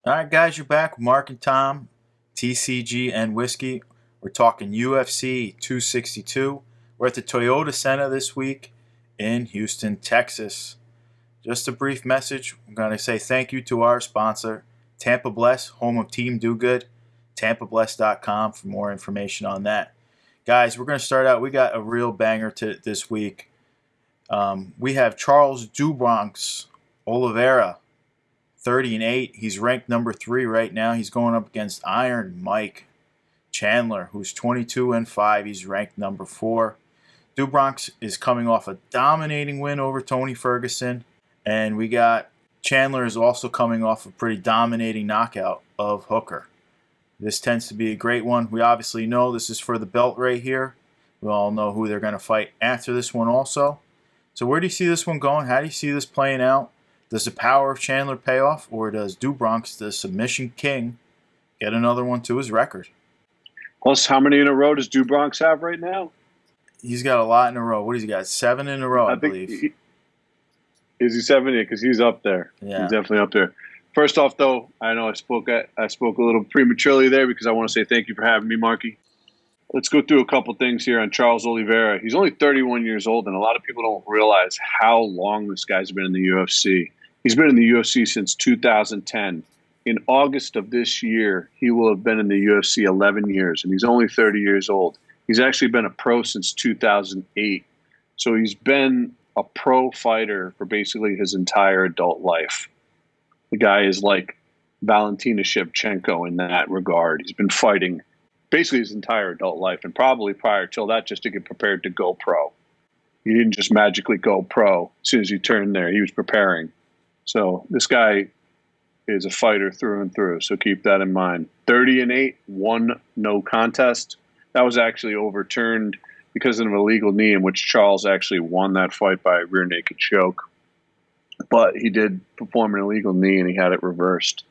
All right, guys, you're back with Mark and Tom, TCG&Whiskey. We're talking UFC 262. We're at the Toyota Center this week in Houston, Texas. Just a brief message. I'm going to say thank you to our sponsor, Tampa Bless, home of Team Do Good, tampabless.com for more information on that. Guys, we're going to start out. We got a real banger this week. We have Charles Do Bronx Oliveira, 30-8. He's ranked number 3 right now. He's going up against Iron Mike Chandler, who's 22-5. He's ranked number 4. Dubronx is coming off a dominating win over Tony Ferguson. And we got Chandler is also coming off a pretty dominating knockout of Hooker. This tends to be a great one. We obviously know this is for the belt right here. We all know who they're going to fight after this one also. So where do you see this one going? How do you see this playing out? Does the power of Chandler pay off, or does Dubronx, the submission king, get another one to his record? Plus, how many in a row does Dubronx have right now? He's got a lot in a row. What has he got? 7 in a row, I believe. Is he 7? Because he's up there. Yeah. He's definitely up there. First off, though, I know I spoke a little prematurely there because I want to say thank you for having me, Marky. Let's go through a couple things here on Charles Oliveira. He's only 31 years old, and a lot of people don't realize how long this guy's been in the UFC. He's been in the UFC since 2010. In August of this year, he will have been in the UFC 11 years, and he's only 30 years old. He's actually been a pro since 2008. So he's been a pro fighter for basically his entire adult life. The guy is like Valentina Shevchenko in that regard. He's been fighting basically his entire adult life, and probably prior till that just to get prepared to go pro. He didn't just magically go pro as soon as he turned there. He was preparing. So this guy is a fighter through and through, so keep that in mind. 30-8, 1 no contest. That was actually overturned because of an illegal knee in which Charles actually won that fight by a rear naked choke. But he did perform an illegal knee, and he had it reversed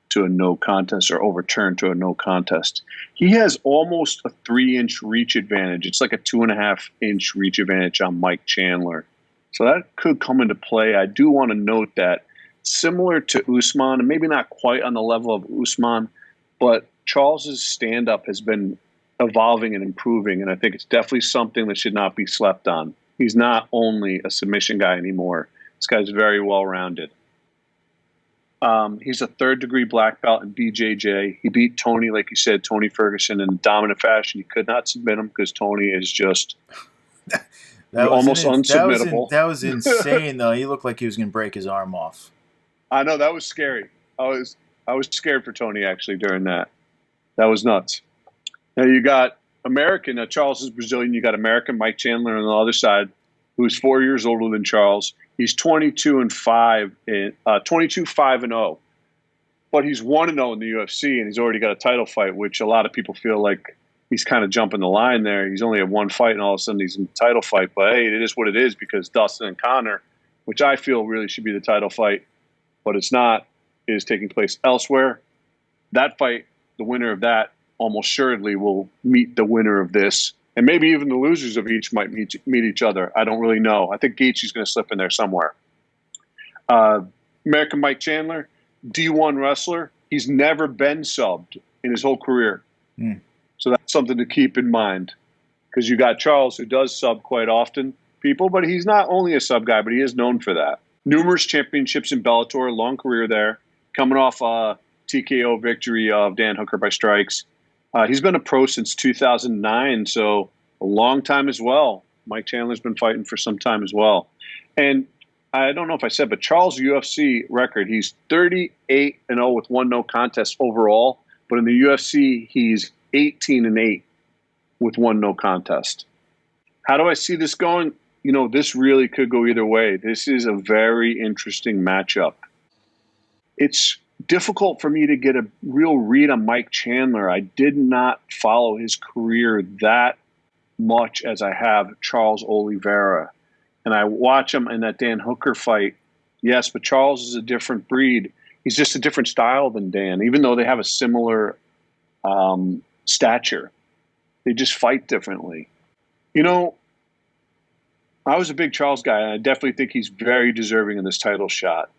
to a no contest, or overturned to a no contest. He has almost a 3-inch reach advantage. It's like a 2.5-inch reach advantage on Mike Chandler. So that could come into play. I do want to note that similar to Usman, and maybe not quite on the level of Usman, but Charles's stand-up has been evolving and improving, and I think it's definitely something that should not be slept on. He's not only a submission guy anymore. This guy's very well-rounded. He's a third-degree black belt in BJJ. He beat Tony, like you said, Tony Ferguson, in dominant fashion. He could not submit him because Tony is just almost unsubmittable. That was insane, though. He looked like he was going to break his arm off. I know, that was scary. I was scared for Tony, actually, during that. That was nuts. Now you got American. Charles is Brazilian. You got American Mike Chandler on the other side, who's 4 years older than Charles. He's 22-5, 22-5-0, but he's 1-0 in the UFC, and he's already got a title fight, which a lot of people feel like he's kind of jumping the line there. He's only had one fight, and all of a sudden he's in a title fight. But hey, it is what it is, because Dustin and Conor, which I feel really should be the title fight, but it's not, is taking place elsewhere. That fight, the winner of that, almost assuredly will meet the winner of this. And maybe even the losers of each might meet each other. I don't really know. I think Gaethje's going to slip in there somewhere. American Mike Chandler, D1 wrestler. He's never been subbed in his whole career. So that's something to keep in mind. Because you got Charles, who does sub quite often people, but he's not only a sub guy, but he is known for that. Numerous championships in Bellator, long career there. Coming off a TKO victory of Dan Hooker by strikes. He's been a pro since 2009, so a long time as well. Mike Chandler's been fighting for some time as well. And I don't know if I said, but Charles' UFC record, he's 38-0 with 1 no contest overall. But in the UFC, he's 18-8 with 1 no contest. How do I see this going? You know, this really could go either way. This is a very interesting matchup. It's difficult for me to get a real read on Mike Chandler. I did not follow his career that much as I have Charles Oliveira. And I watch him in that Dan Hooker fight. Yes, but Charles is a different breed. He's just a different style than Dan, even though they have a similar stature. They just fight differently. You know, I was a big Charles guy, and I definitely think he's very deserving in this title shot.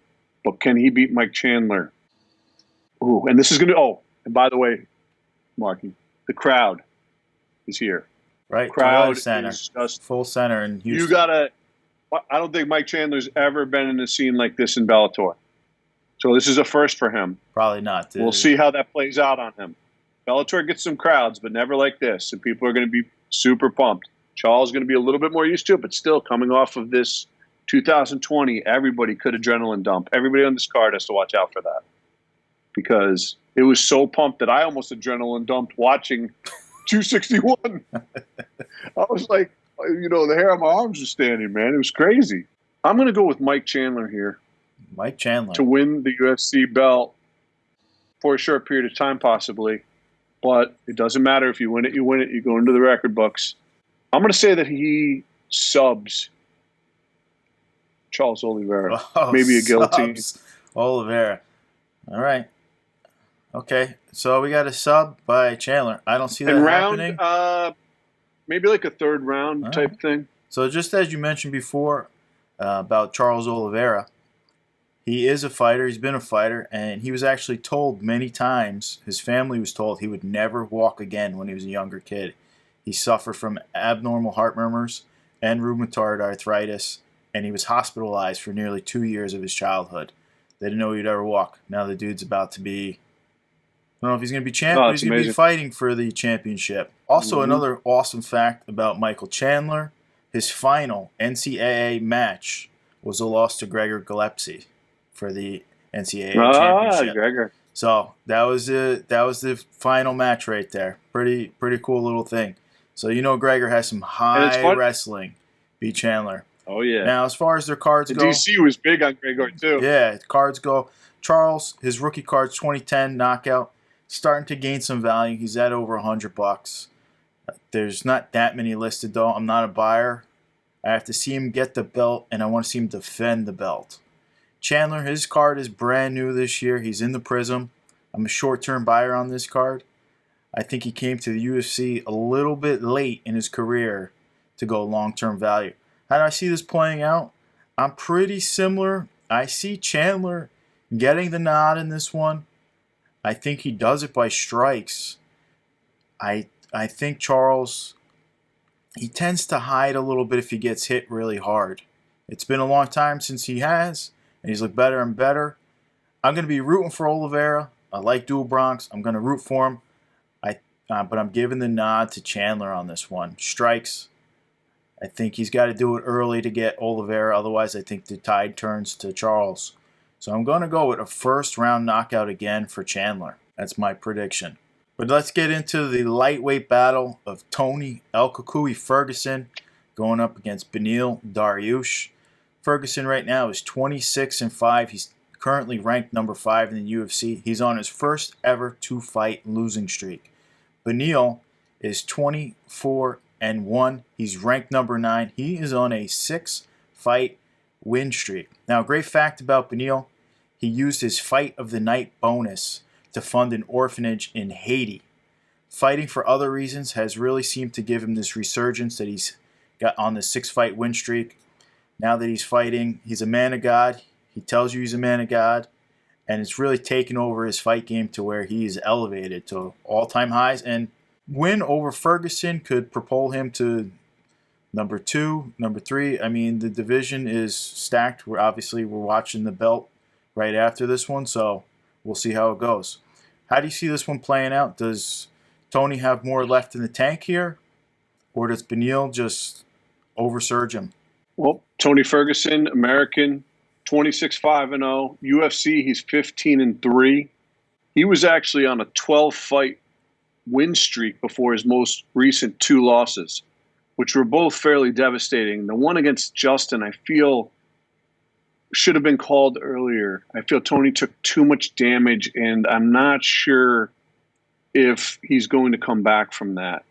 But can he beat Mike Chandler? Ooh, and this is going to, and by the way, Marky, the crowd is here. Right, Crowd Toyota Center, is just, full center in Houston. you got to, I don't think Mike Chandler's ever been in a scene like this in Bellator. So this is a first for him. Probably not. We'll see how that plays out on him. Bellator gets some crowds, but never like this. And people are going to be super pumped. Charles is going to be a little bit more used to it, but still coming off of this 2020, everybody could adrenaline dump. Everybody on this card has to watch out for that. Because it was so pumped that I almost adrenaline dumped watching 261. I was like, the hair on my arms was standing, man. It was crazy. I'm going to go with Mike Chandler here. Mike Chandler. To win the UFC belt for a short period of time, possibly. But it doesn't matter. If you win it, you win it. You go into the record books. I'm going to say that he subs Charles Oliveira. Maybe a guillotine. Oliveira. All right. Okay. So we got a sub by Chandler. I don't see that happening. Maybe like a third round type thing. So just as you mentioned before about Charles Oliveira, he is a fighter. He's been a fighter, and he was actually told many times, his family was told he would never walk again when he was a younger kid. He suffered from abnormal heart murmurs and rheumatoid arthritis, and he was hospitalized for nearly 2 years of his childhood. They didn't know he'd ever walk. Now the dude's about to be, I don't know if he's going to be champion, but he's going to be fighting for the championship. Also, another awesome fact about Michael Chandler, his final NCAA match was a loss to Gregor Gillespie for the NCAA championship. Gregor. So that was the final match right there. Pretty cool little thing. So Gregor has some high wrestling. Beat Chandler. Oh yeah. Now as far as their cards go, DC was big on Gregor too. Yeah, cards go. Charles, his rookie cards, 2010 knockout, starting to gain some value. He's at over $100. There's not that many listed though. I'm not a buyer. I have to see him get the belt, and I want to see him defend the belt. Chandler, his card is brand new this year. He's in the Prism. I'm a short-term buyer on this card. I think he came to the UFC a little bit late in his career to go long-term value. How do I see this playing out? I'm pretty similar. I see Chandler getting the nod in this one. I think he does it by strikes. I think Charles, he tends to hide a little bit if he gets hit really hard. It's been a long time since he has, and he's looked better and better. I'm going to be rooting for Oliveira. I like Dual Bronx. I'm going to root for him. But I'm giving the nod to Chandler on this one. Strikes. I think he's got to do it early to get Oliveira. Otherwise, I think the tide turns to Charles. So I'm going to go with a first-round knockout again for Chandler. That's my prediction. But let's get into the lightweight battle of Tony El Cucuy Ferguson going up against Beneil Dariush. Ferguson right now is 26-5. He's currently ranked number 5 in the UFC. He's on his first ever 2-fight losing streak. Beneil is 24-1. He's ranked number 9. He is on a 6-fight win streak. Now, a great fact about Beneil, he used his Fight of the Night bonus to fund an orphanage in Haiti. Fighting for other reasons has really seemed to give him this resurgence that he's got on the 6-fight win streak. Now that he's fighting, he's a man of God. He tells you he's a man of God. And it's really taken over his fight game to where he is elevated to all-time highs. And win over Ferguson could propel him to number 2, number 3. I mean, the division is stacked. We're watching the belt right after this one, so we'll see how it goes. How do you see this one playing out? Does Tony have more left in the tank here? Or does Beneil just oversurge him? Well, Tony Ferguson, American, 26-5-0. UFC, he's 15-3. He was actually on a 12-fight win streak before his most recent 2 losses, which were both fairly devastating. The one against Justin, I feel, should have been called earlier. I feel Tony took too much damage, and I'm not sure if he's going to come back from that.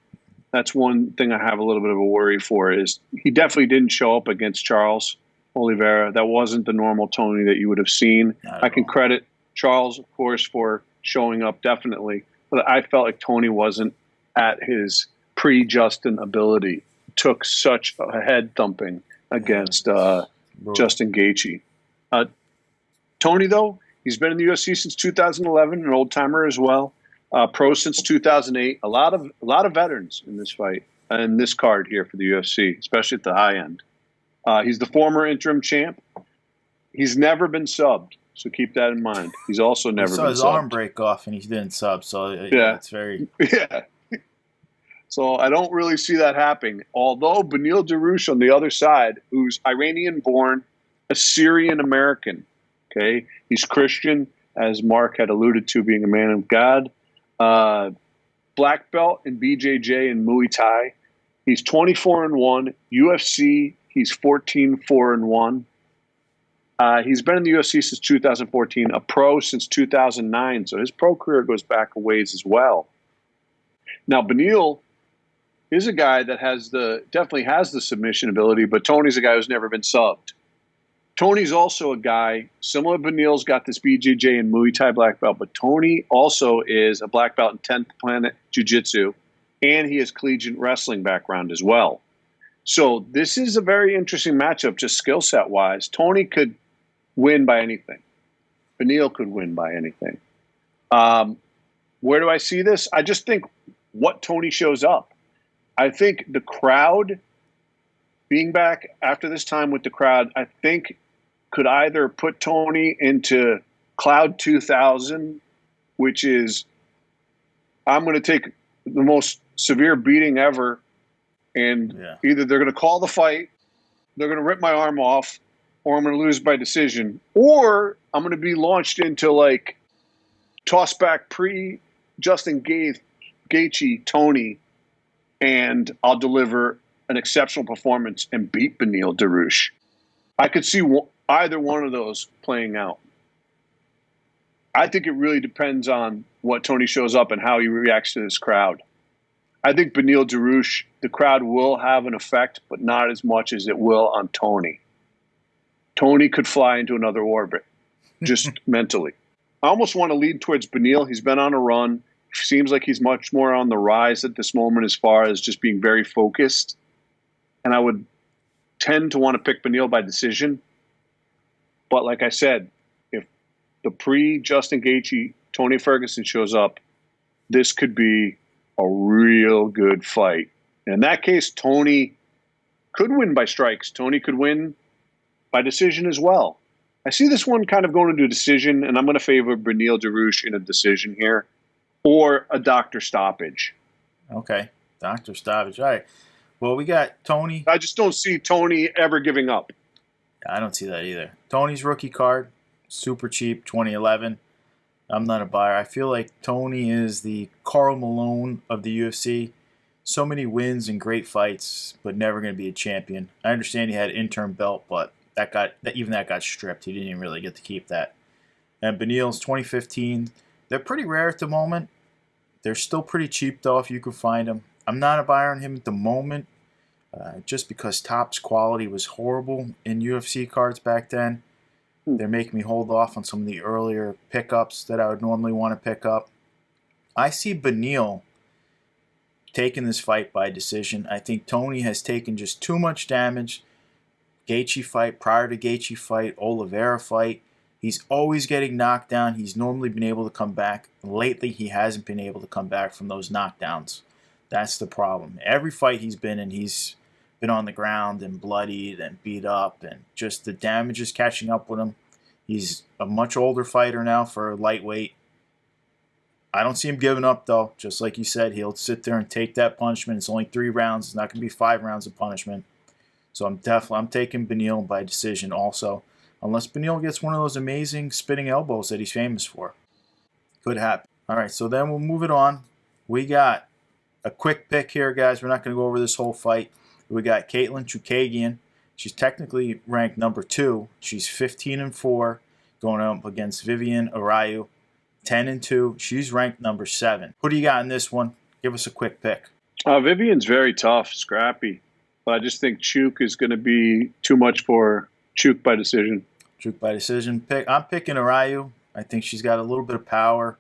That's one thing I have a little bit of a worry for, is he definitely didn't show up against Charles Oliveira. That wasn't the normal Tony that you would have seen. I can credit Charles, of course, for showing up, definitely. But I felt like Tony wasn't at his pre-Justin ability. Took such a head thumping against Justin Gaethje. Tony, though, He's been in the UFC since 2011, an old timer as well. Pro since 2008. A lot of veterans in this fight and this card here for the UFC, especially at the high end. He's the former interim champ. He's never been subbed, so keep that in mind. He's also never been subbed. He saw his arm break off and he didn't sub, so it's very... Yeah. So I don't really see that happening. Although Beneil Dariush on the other side, who's Iranian-born, Assyrian-American, okay? He's Christian, as Mark had alluded to, being a man of God. Black belt in BJJ and Muay Thai. He's 24-1. UFC, he's 14-4-1. He's been in the UFC since 2014, a pro since 2009, so his pro career goes back a ways as well. Now, Beneil is a guy that definitely has the submission ability, but Tony's a guy who's never been subbed. Tony's also a guy, similar to Beneil's got this BJJ and Muay Thai black belt, but Tony also is a black belt in 10th Planet Jiu-Jitsu, and he has collegiate wrestling background as well. So this is a very interesting matchup, just skill set wise. Tony could win by anything. Beneil could win by anything. Where do I see this? I just think what Tony shows up. I think the crowd, being back after this time with the crowd, I think could either put Tony into Cloud 2000, which is, I'm going to take the most severe beating ever, and either they're going to call the fight, they're going to rip my arm off, or I'm going to lose by decision, or I'm going to be launched into like toss back pre-Justin Gaethje Tony, and I'll deliver an exceptional performance and beat Beneil Dariush. I could see either one of those playing out. I think it really depends on what Tony shows up and how he reacts to this crowd. I think Beneil Dariush, the crowd will have an effect, but not as much as it will on Tony. Tony could fly into another orbit, just mentally. I almost want to lead towards Beneil. He's been on a run. Seems like he's much more on the rise at this moment as far as just being very focused. And I would tend to want to pick Beneil by decision. But like I said, if the pre-Justin Gaethje Tony Ferguson shows up, this could be a real good fight. In that case, Tony could win by strikes. Tony could win by decision as well. I see this one kind of going into a decision, and I'm going to favor Beneil Dariush in a decision here, or a doctor stoppage. Okay, doctor stoppage. All right. Well, we got Tony. I just don't see Tony ever giving up. I don't see that either. Tony's rookie card, super cheap, 2011. I'm not a buyer. I feel like Tony is the Karl Malone of the UFC. So many wins and great fights, but never going to be a champion. I understand he had an interim belt, but that got stripped. He didn't even really get to keep that. And Beneil's 2015. They're pretty rare at the moment. They're still pretty cheap, though, if you can find them. I'm not a buyer on him at the moment, just because Topps quality was horrible in UFC cards back then. They're making me hold off on some of the earlier pickups that I would normally want to pick up. I see Beneil taking this fight by decision. I think Tony has taken just too much damage. Gaethje fight, prior to Gaethje fight, Oliveira fight. He's always getting knocked down. He's normally been able to come back. Lately, he hasn't been able to come back from those knockdowns. That's the problem. Every fight he's been in, he's been on the ground and bloodied and beat up, and just the damage is catching up with him. He's a much older fighter now for lightweight. I don't see him giving up, though. Just like you said, he'll sit there and take that punishment. It's only 3 rounds. It's not going to be 5 rounds of punishment. So I'm taking Beneil by decision also. Unless Beneil gets one of those amazing spinning elbows that he's famous for. Could happen. All right, so then we'll move it on. We got a quick pick here, guys. We're not going to go over this whole fight. We got Katlyn Chookagian. She's technically ranked number 2. She's 15-4, going up against Viviana Araujo, 10-2. She's ranked number 7. Who do you got in this one? Give us a quick pick. Vivian's very tough, scrappy. But I just think Chook is going to be too much for Chook by decision. Chook by decision. I'm picking Araujo. I think she's got a little bit of power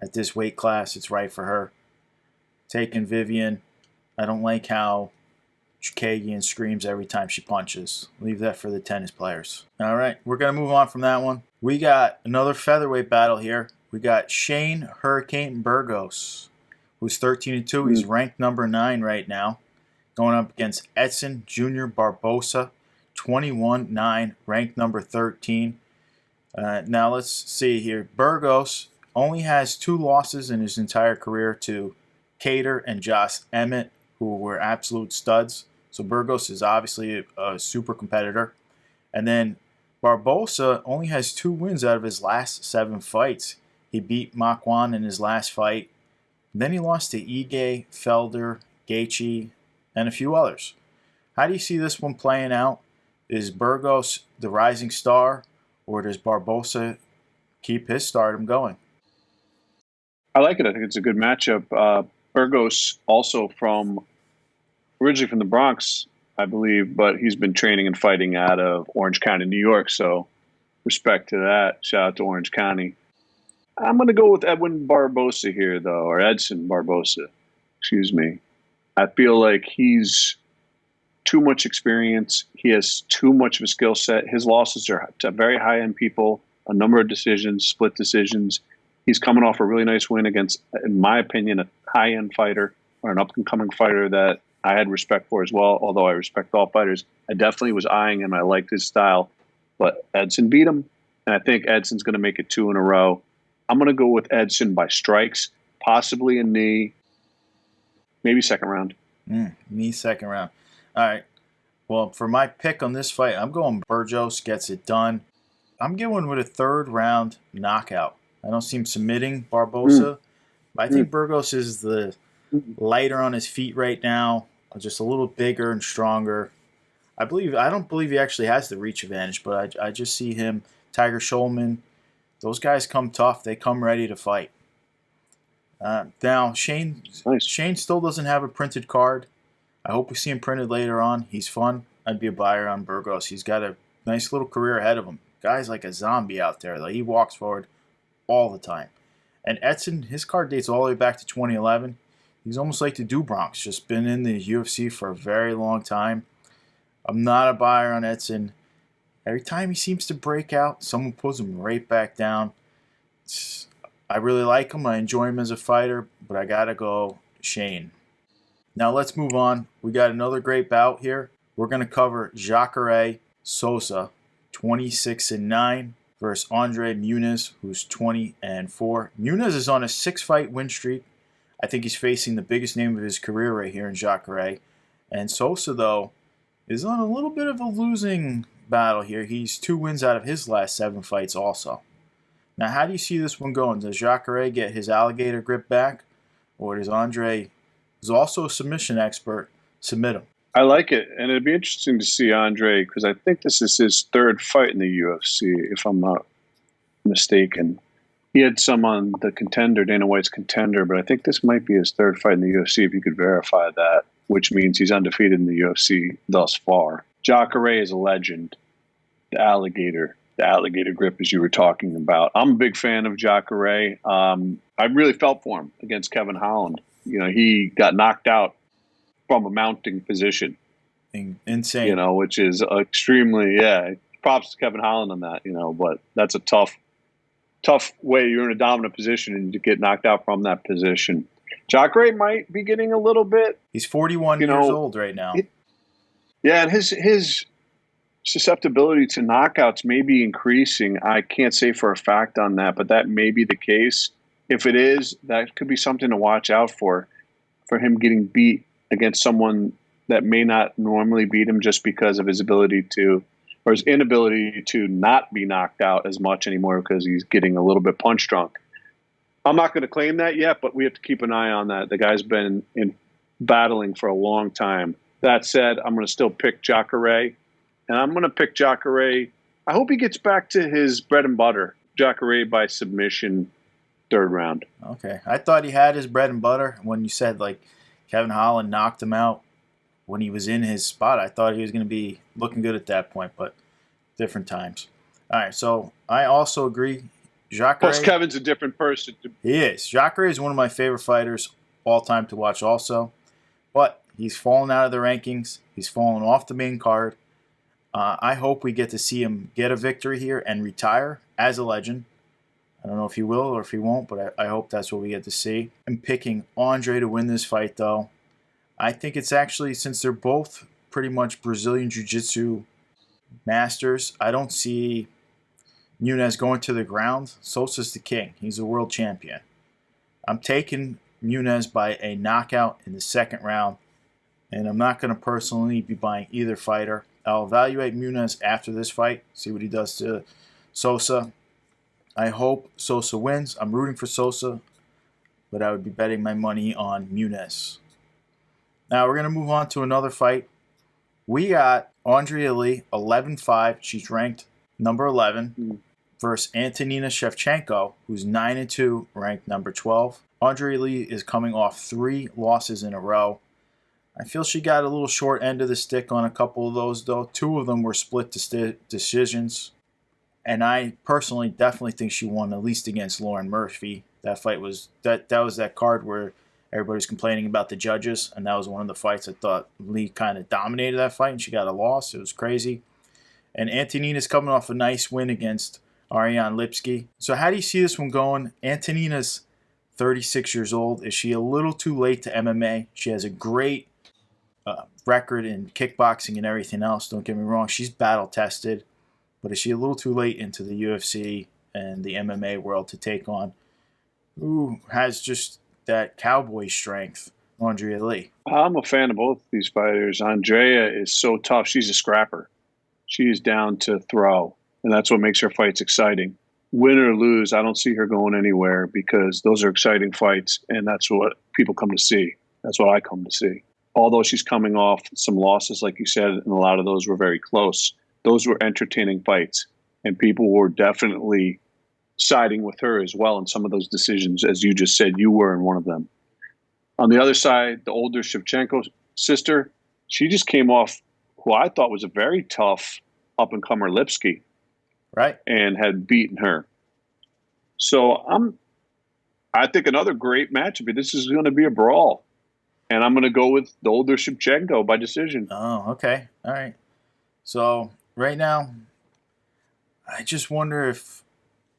at this weight class. It's right for her. Taking Vivian. I don't like how Chookagian screams every time she punches. Leave that for the tennis players. All right, we're going to move on from that one. We got another featherweight battle here. We got Shane Hurricane Burgos, who's 13-2. He's ranked number 9 right now, going up against Edson Jr. Barboza, 21-9, ranked number 13. Now let's see here. Burgos only has 2 losses in his entire career to Cater and Josh Emmett, who were absolute studs. So Burgos is obviously a super competitor. And then Barboza only has 2 wins out of his last 7 fights. He beat Makwan in his last fight. Then he lost to Ige, Felder, Gaethje, and a few others. How do you see this one playing out? Is Burgos the rising star, or does Barboza keep his stardom going? I like it. I think it's a good matchup. Burgos also originally from the Bronx, I believe, but he's been training and fighting out of Orange County, New York. So respect to that. Shout out to Orange County. I'm going to go with Edwin Barboza here, though, or Edson Barboza. Excuse me. I feel like he's too much experience. He has too much of a skill set. His losses are to very high-end people, a number of decisions, split decisions. He's coming off a really nice win against, in my opinion, a high-end fighter or an up-and-coming fighter that I had respect for as well, although I respect all fighters. I definitely was eyeing him. I liked his style. But Edson beat him, and I think Edson's going to make it 2 in a row. I'm going to go with Edson by strikes, possibly a knee, maybe second round. Me second round. All right. Well, for my pick on this fight, I'm going Burgos gets it done. I'm going with a 3rd round knockout. I don't see him submitting Barboza, but I think Burgos is the lighter on his feet right now, just a little bigger and stronger. I don't believe he actually has the reach advantage, but I just see him, Tiger Schulman. Those guys come tough. They come ready to fight. Now, Shane still doesn't have a printed card. I hope we see him printed later on. He's fun. I'd be a buyer on Burgos. He's got a nice little career ahead of him. Guy's like a zombie out there. Like, he walks forward all the time. And Edson, his card dates all the way back to 2011. He's almost like the Dubronx, just been in the UFC for a very long time. I'm not a buyer on Edson. Every time he seems to break out, someone pulls him right back down. I really like him. I enjoy him as a fighter, but I got to go Shane. Now let's move on. We got another great bout here. We're going to cover Jacare Souza, 26-9, versus Andre Muniz, who's 20-4. Muniz is on a 6-fight win streak. I think he's facing the biggest name of his career right here in Jacare. And Souza, though, is on a little bit of a losing battle here. He's 2 wins out of his last 7 fights also. Now, how do you see this one going? Does Jacare get his alligator grip back? Or does Andre, who's also a submission expert, submit him? I like it. And it'd be interesting to see Andre, because I think this is his 3rd fight in the UFC, if I'm not mistaken. He had some on the Contender, Dana White's Contender, but I think this might be his 3rd fight in the UFC, if you could verify that, which means he's undefeated in the UFC thus far. Jacare is a legend. The alligator grip, as you were talking about. I'm a big fan of Jacare. I really felt for him against Kevin Holland. You know, he got knocked out from a mounting position. Insane. You know, which is extremely, props to Kevin Holland on that, you know, but that's a tough way. You're in a dominant position and you get knocked out from that position. Jacare might be getting a little bit. He's 41 years old right now. And his susceptibility to knockouts may be increasing. I can't say for a fact on that, but that may be the case. If it is, that could be something to watch out for him getting beat against someone that may not normally beat him just because of his ability to, or his inability to not be knocked out as much anymore because he's getting a little bit punch drunk. I'm not going to claim that yet, but we have to keep an eye on that. The guy's been in battling for a long time. That said, I'm going to still pick Jacare, and I'm going to pick Jacare. I hope he gets back to his bread and butter. Jacare by submission, 3rd round. Okay. I thought he had his bread and butter when you said, like, Kevin Holland knocked him out when he was in his spot. I thought he was going to be looking good at that point, but different times. All right, so I also agree. Jacare. Plus, Kevin's a different person. He is. Jacare is one of my favorite fighters all time to watch also. But He's fallen out of the rankings. He's fallen off the main card. I hope we get to see him get a victory here and retire as a legend. I don't know if he will or if he won't, but I hope that's what we get to see. I'm picking Andre to win this fight, though. I think it's actually, since they're both pretty much Brazilian Jiu-Jitsu masters, I don't see Muniz going to the ground. Sosa's the king. He's a world champion. I'm taking Muniz by a knockout in the second round, and I'm not going to personally be buying either fighter. I'll evaluate Muniz after this fight, see what he does to Sosa. I hope Sosa wins. I'm rooting for Sosa, but I would be betting my money on Muniz. Now we're going to move on to another fight. We got Andrea Lee, 11-5. She's ranked number 11, versus Antonina Shufchenko, who's 9-2, ranked number 12. Andrea Lee is coming off 3 losses in a row. I feel she got a little short end of the stick on a couple of those, though. 2 of them were split decisions. And I personally definitely think she won, at least against Lauren Murphy. That fight was that was that card where everybody's complaining about the judges, and that was one of the fights I thought Lee kind of dominated that fight, and she got a loss. It was crazy. And Antonina's coming off a nice win against Ariane Lipski. So how do you see this one going? Antonina's 36 years old. Is she a little too late to MMA? She has a great record in kickboxing and everything else. Don't get me wrong. She's battle-tested. But is she a little too late into the UFC and the MMA world to take on who has just that cowboy strength, Andrea Lee? I'm a fan of both these fighters. Andrea is so tough. She's a scrapper. She's down to throw, and that's what makes her fights exciting. Win or lose, I don't see her going anywhere because those are exciting fights, and that's what people come to see. That's what I come to see. Although she's coming off some losses, like you said, and a lot of those were very close. Those were entertaining fights, and people were definitely siding with her as well in some of those decisions, as you just said, you were in one of them. On the other side, the older Shufchenko sister, she just came off who I thought was a very tough up-and-comer Lipski, right, and had beaten her. So I think another great matchup. This is going to be a brawl, and I'm going to go with the older Shufchenko by decision. Oh, okay. All right. So right now, I just wonder if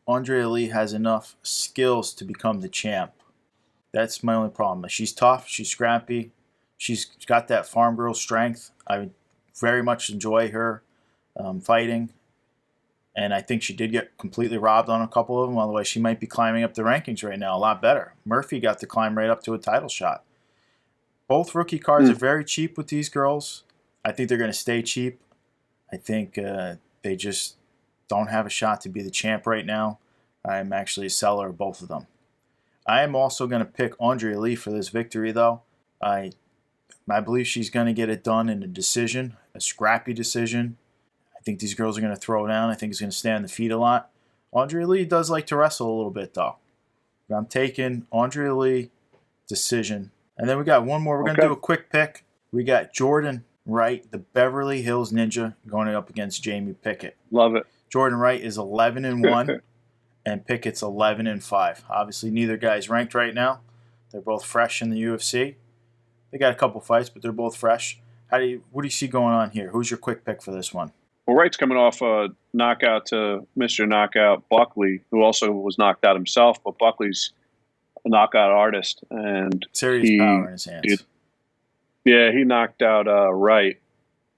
Andrea Lee has enough skills to become the champ. That's my only problem. She's tough. She's scrappy. She's got that farm girl strength. I very much enjoy her fighting. And I think she did get completely robbed on a couple of them. Otherwise, she might be climbing up the rankings right now a lot better. Murphy got to climb right up to a title shot. Both rookie cards are very cheap with these girls. I think they're going to stay cheap. I think they just don't have a shot to be the champ right now. I'm actually a seller of both of them. I am also going to pick Andrea Lee for this victory, though. I believe she's going to get it done in a decision, a scrappy decision. I think these girls are going to throw down. I think it's going to stay on the feet a lot. Andrea Lee does like to wrestle a little bit, though. I'm taking Andrea Lee decision. And then we got one more. We're going to do a quick pick. We got Jordan Wright, the Beverly Hills Ninja, going up against Jamie Pickett. Love it. Jordan Wright is 11-1, and Pickett's 11-5. Obviously, neither guy's ranked right now. They're both fresh in the UFC. They got a couple fights, but they're both fresh. What do you see going on here? Who's your quick pick for this one? Well, Wright's coming off a knockout to Mr. Knockout Buckley, who also was knocked out himself, but Buckley's a knockout artist, and serious power in his hands. He knocked out Wright.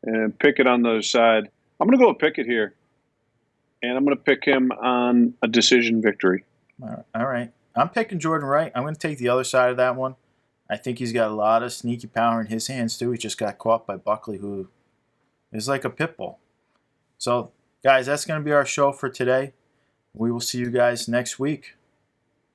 And Pickett on the other side. I'm going to go with Pickett here, and I'm going to pick him on a decision victory. All right. I'm picking Jordan Wright. I'm going to take the other side of that one. I think he's got a lot of sneaky power in his hands, too. He just got caught by Buckley, who is like a pit bull. So, guys, that's going to be our show for today. We will see you guys next week.